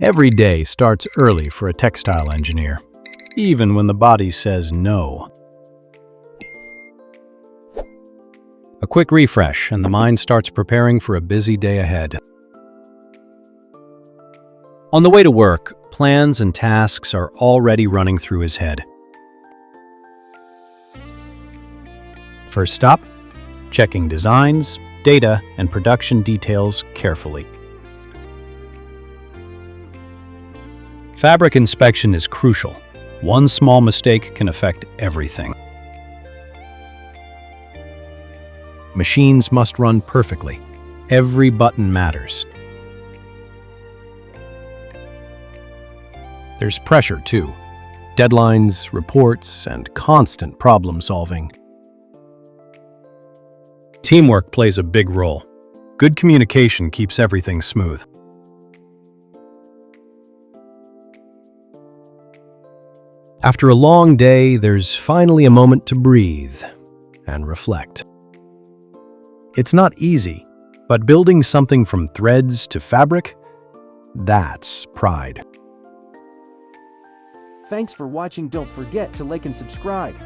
Every day starts early for a textile engineer, even when the body says no. A quick refresh, and the mind starts preparing for a busy day ahead. On the way to work, plans and tasks are already running through his head. First stop, checking designs, data, and production details carefully. Fabric inspection is crucial. One small mistake can affect everything. Machines must run perfectly. Every button matters. There's pressure too. Deadlines, reports, and constant problem solving. Teamwork plays a big role. Good communication keeps everything smooth. After a long day, there's finally a moment to breathe and reflect. It's not easy, but building something from threads to fabric, that's pride. Thanks for watching. Don't forget to like and subscribe.